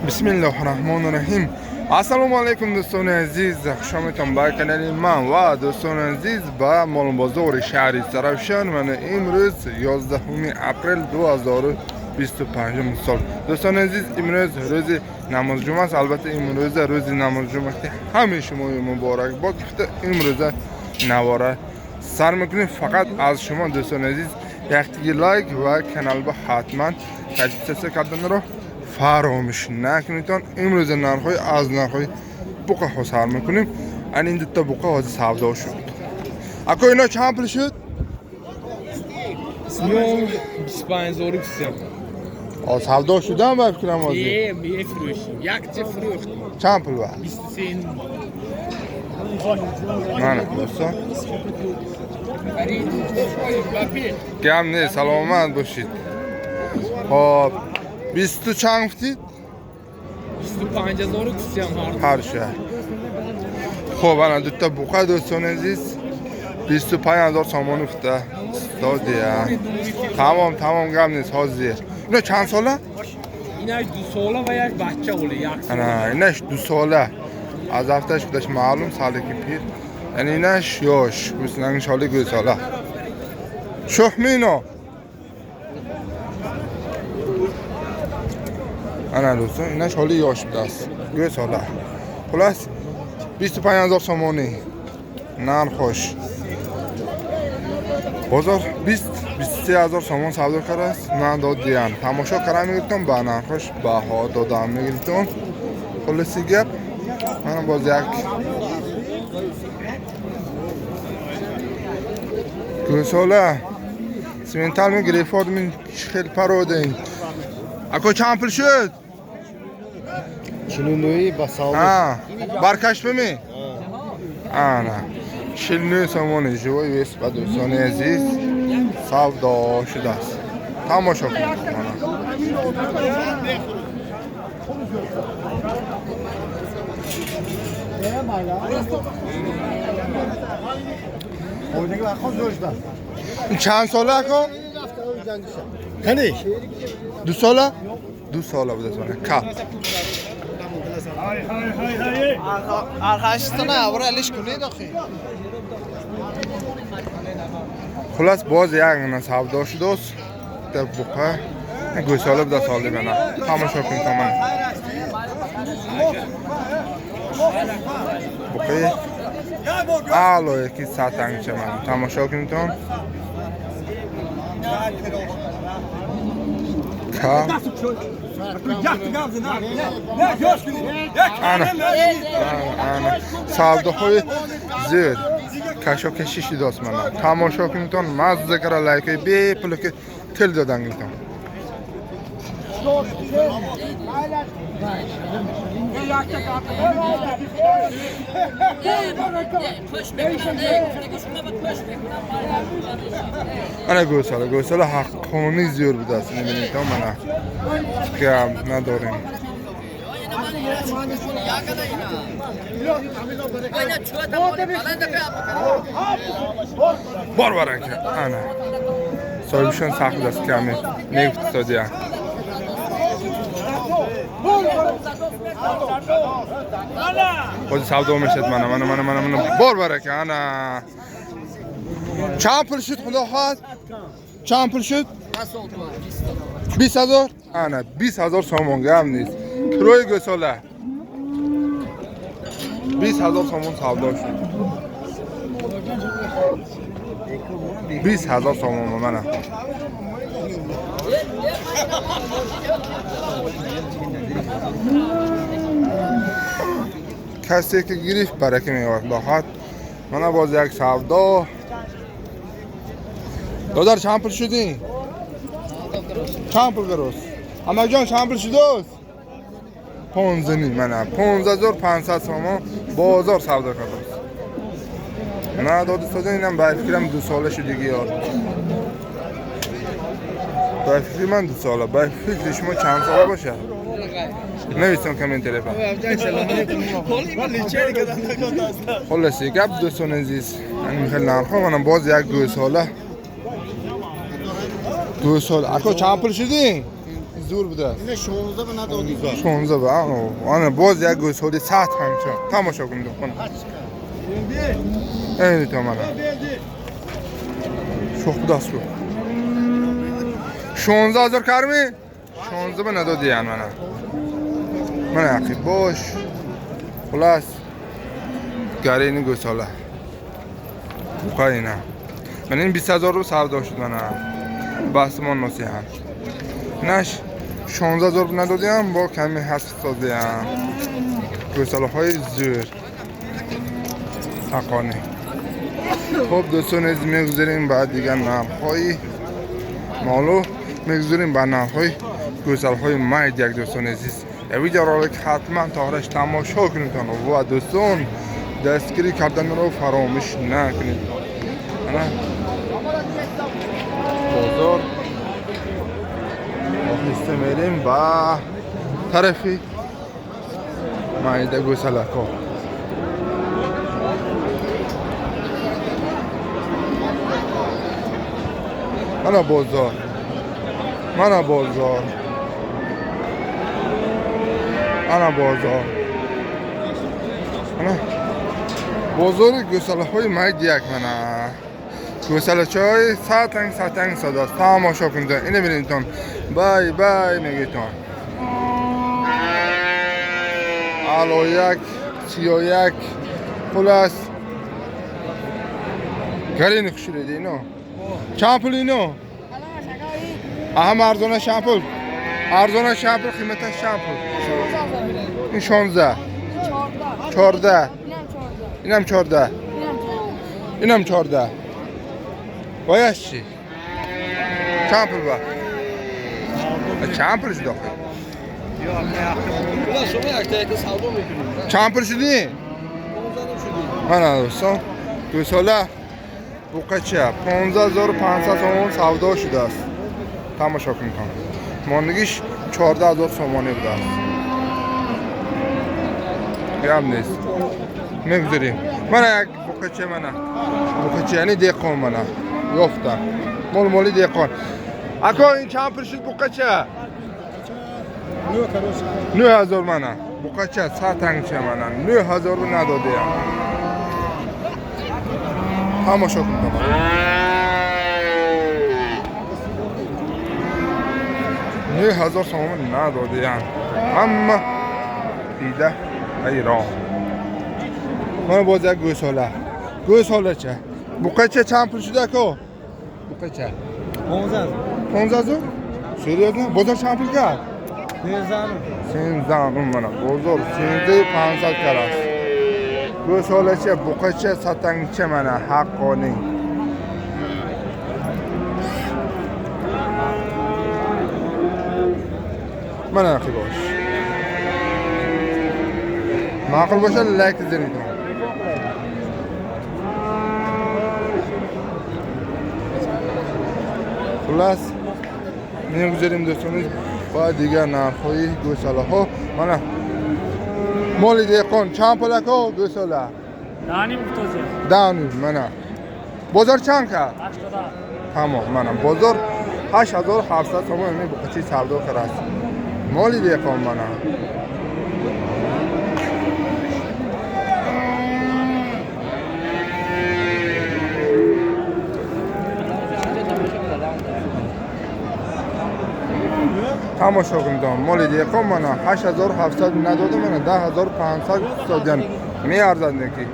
بسم الله الرحمن الرحیم. السلام علیکم دوستان عزیز، خوش آمدید به کانال من و دوستان عزیز به مال بازار شهر سرافشان. من امروز 11 اپریل 2025 سال. دوستان عزیز، امروز روز نماز جمعه است. البته امروز روز نماز جمعه است. همه شما مبارک باد. امروز نواره سر میکنیم. فقط از شما دوستان عزیز یک لایک و کانال با حتما تشریف کردن رو فراموش نکنید. امروز نرخ‌های از نرخ‌های بوقه ها سر میکنیم. این دو تا بوقه ها سودا شد. اکو اینا چند پول شد؟ 25,000 کسیم. سودا شدن با فکرم آزی؟ فروشیم. یک چه فروختیم. چند پول با؟ 23. نه دوستان گم نه، سلامت باشید. خب 20 چند گفتید؟ 25,000 کسیم هر شهر. خب الان دو تا بوقه دوستان عزیز 25,000 سامان افته دادیه. تمام گم نیست حاضر. اینا چند ساله؟ اینش 2 ساله و یک بچه ولی یک ساله. نه اینش 2 ساله. از هفتهش بودش معلوم ساله که پیر. یعنی اینش یاش مثلا این ساله 2 ساله. شخمینو انا دوستان اینش حالی یاش بوده است 2 ساله. خلاص 25,000 سامانی نان خوش بازار 23,000 سامان سودا کرده است. من داد دیان تماشا کردم میگفتم با نان خوش بها دادم میگفتم. خلاصی گپ من باز یک گوساله سیمنتال میگرفت من خیلی پرودین. اکو چند پول شد؟ 49 با سامان. برکش بمی؟ نه 49 سامان جوی ویست با دوستان عزیز سودا شده است. تماشا کنید. این چند ساله اکو؟ خنیش 2 ساله؟ 2 ساله بوده سانه کپ. arkadaşlar ne var eliş کنید آخه. خلاص باز یک نه سودا شده است. در بوقه گوساله بوده ساله بنا. تماشا کنید تمام. بوقه آلو یکی ساتنگ چه من تماشا کنید تام. کا ana savdoهای زیر کشاکشی شده است. من تماشا کنید مزه کرا لایک بی پول که تل دادن میتون. انا گوساله حقانی زیور بوده است. نمیدونید تا من که نداریم. بار که انا صاحبشون سخت است کمی نفت سادیه. خود سودا میشد من بار که انا چند پول شد خدا خواهد؟ چند پول شد؟ 20,000 انا 20,000 سامان گم نیست. کروی گوساله 20,000 سامان سودا شد. 20,000 سامان منه. کسی که گریف برکی میوارد باخد. من باز یک سودا دادر چند پول شدی؟ چند پول گروست؟ اما جان چند پول شده است؟ 15 منه 15,500 سامان بازار سودا کرده است. نه داد سودا اینم به فکرم 2 ساله شدگی یاد. به فکر من 2 ساله. به فکر شما چند ساله باشه؟ نویستم کامنت تلفن. خلاصی گپ دوستان عزیز این خیلی نرخه منم باز یک گوساله 2 سال. اکو چند پول شدی؟ زور بوده است. اینه 16 به ندادی. 16 به آن باز یک گوساله ساعت همچه تماشا کنید خونه این تو من شوخ دست رو 16,000 کرمی 16 به ندادی من عقیب باش خلاص گره این گوساله بقای اینه من این 20,000 رو سودا شد من بحث من نصیحت نش 16,000 ندادیم با کمی حسب سازیم گوساله های زور حقانه خب دوستان از میگذاریم بعد دیگر نرخ های مالو میگذاریم با نرخ های گوساله های ماید یک دوستان عزیز ویدیو را حتما تا آخرش تماشا کنید و دوستان دستگیری کردن رو فراموش نکنید بازار آخیسته میریم با طرفی مایده گوساله ها من بازار بازار گوساله های ماید یک منه گوساله چای ساتنگ صداست تماشا کنید اینو ببینید تون بای میگیتون الو یک 31 خلاص گری نخشیده اینو چند پول اینو اهم ارزانه شامپول قیمتش چند پول این 16 14 اینم 14 بایش چی؟ چند پول با؟ چند پولش داخل؟ چند پول شدی؟ من دوستان گوساله بوقچه 15,500 تومان سودا شده است تماشا کنید ماندگیش 14,000 تومانی بوده است گرم نیست میگذاریم من یک بوقچه بوقچه یعنی دیقان یافتم مالی دیقان اکا این چند پول شد بوقچه 9,000 بوقچه ساتنگ چه 9,000 رو نداده تماشا کنید 9,000 تومان نداده اما دیده ایران من باز یک گوساله چه بوقچه چند پول شده که بوقچه 15,000 سریعت نه بازار چند پول کرد 13,000 من بازار 13,500 کرد است گوساله چه بوقچه ساتنگ چه حقانی من اخی باش معقول باشه لایک بزنید خلاص میگذاریم دوستان با دیگر نرخ‌های گوساله ها من مال دیقان چند پولک ها گوساله دانیم من بازار چند کرد 80 تمام من بازار 8,700 تومان می بقچه سودا کرد است مال دیقان من تماشا کنید مال دیقان من 8,700 نداده من 10,500 دادن می ارزد نکی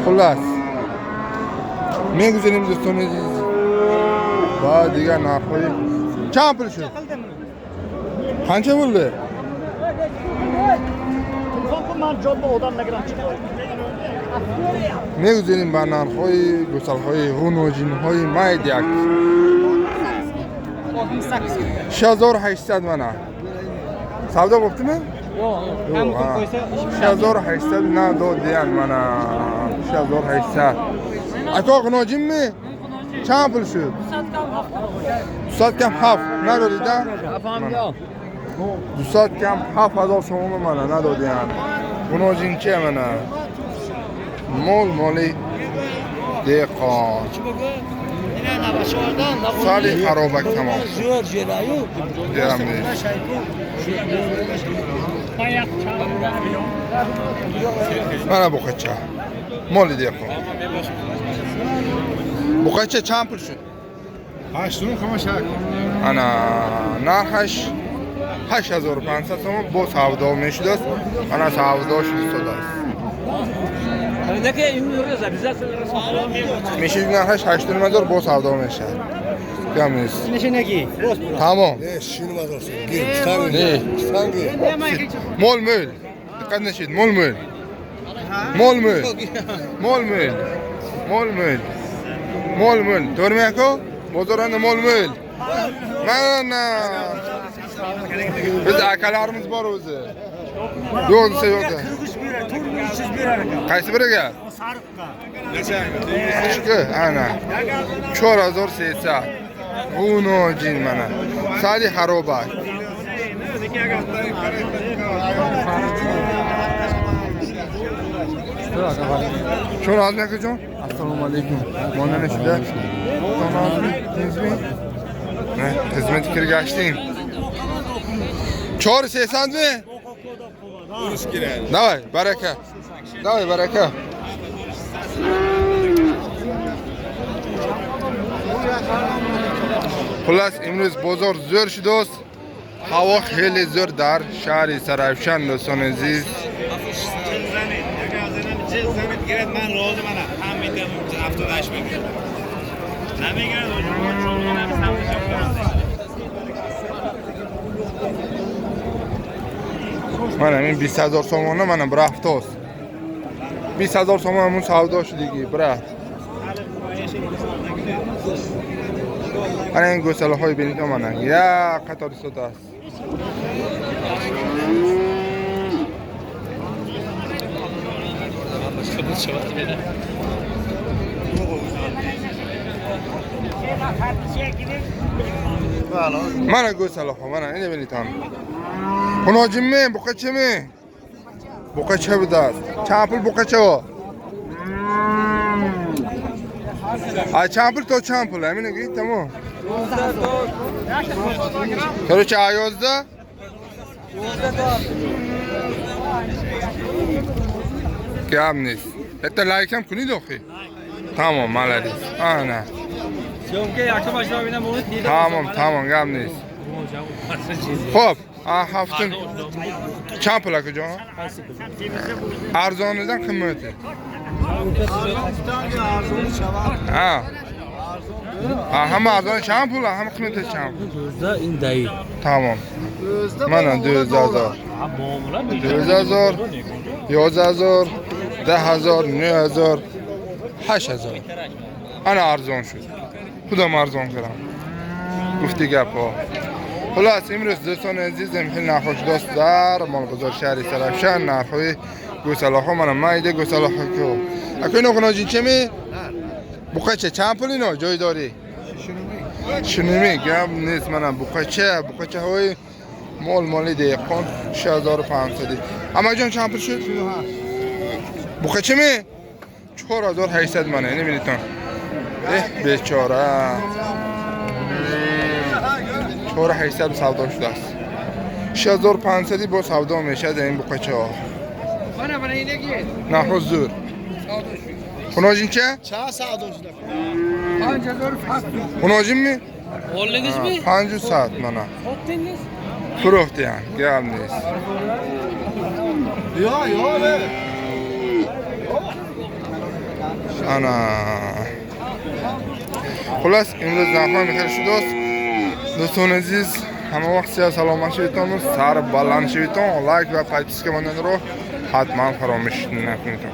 خلاص میگذاریم دوستان عزیز با دیگر نرخ‌های چند پول شد؟ پنچه بوده؟ میگذاریم با نرخ‌های گوساله‌های هونوژین‌های ماید یک 6,800 من سودا گفتیم؟ 6,800 ندادیم من 6,800 اکا قناجیم می؟ چند پول شد؟ 200 کم 7 ندادیدن؟ 200 کم 7,000 تومان من ندادیم Buni jincha mana. Mol-moli dehqon. Sali xarobak tamom. Deyamiz. Mana bu qacha. Moli dehqon. Bu qacha chand pul shu? 8 خمسة Ana narxash 8500 so'm bu savdo meshdost. Ana savdo shu so'dasi. Meshik narxash 8000 bu savdo meshad. Kamiz. Tamam. شنو ما درس جيب ستانجي Ne? ستانجي Mol mol. Diqqat nashid mol mol. Mol mol. Mol mol. Mol mol. Mol mol. Ko'rmayapku? Bozorda mol mol. Mana. Biz akalarimiz bor o'zi. Yo'q desa yo'q. Qaysi biriga? Shu ana. 4080. Uno jin mana. Sali xarobak. Şunu az ne kızım? Assalamu alaikum. Bana ne şurada? Tamam. Ne? Hizmet kirgaçtın. Çor sesand mi? Davay, baraka. Davay, baraka. Xullas, imroz bozor zo'r shidost. Havo xeyli zo'r dar shahri Sarafshan do'ston aziz. من راضی منم هم میدم 78 میگیرم نمیگیرم Mana men 20000 so'mni mana bir hafta o'z. 20000 so'm mun savdo shudigi, bir hafta. Ana en go'salohoy benika mana. Ya qator sotasiz. Mana go'saloho, mana endi benitan. Xunojimmi, buqachimi? Buqacha budas. Champul buqacha o. Ay champul to champul, emine git tamam. Короче, ayozda? Kamnis. Hatta laykam kunid oxi. Tamam, malades. Ana. Tamam, kamnis. Xo'p, haftin champul akajon. Arzonidan qimmati. Ha. Hamma arzon champul, hamma qimmati champul. این دایی Tamam. Mana 2000. 2000, 11000, 10000, 9000, 8000. Ana arzon shud. Xudom arzon qilaman. Gufti gap o. Xullas, imroz do'ston azizim, xil naxosh do'stlar, mol bozor shahri Sarafshan narxi go'saloho mana mayda go'saloho ku. Akino xunojinchimi? Buqacha champulino joydori. Shunimi gap نیست mana buqacha hoy mol dehqon 6500. Amajon champul shud. Buqachimi? 4800 mana, ya'ni bilitan. Bechora. 4800 savdo shudasiz. 6500 با savdo meshad این buqacha. Mana اینگی نه حضور. Xunojin چه؟ چه سعدوش 5000 فقط Xunojin mi? Oldingiz mi? 500 mana. Sotdingiz? Furuqdi yani, gap نیست. یا Ana. Xullas, imroz narxlar xeyli shidost. Do'ston aziz, hamma vaqt salomat shaytonimiz, sari baland shayton, like va podpiska mandan ro hatman faromish naqmito.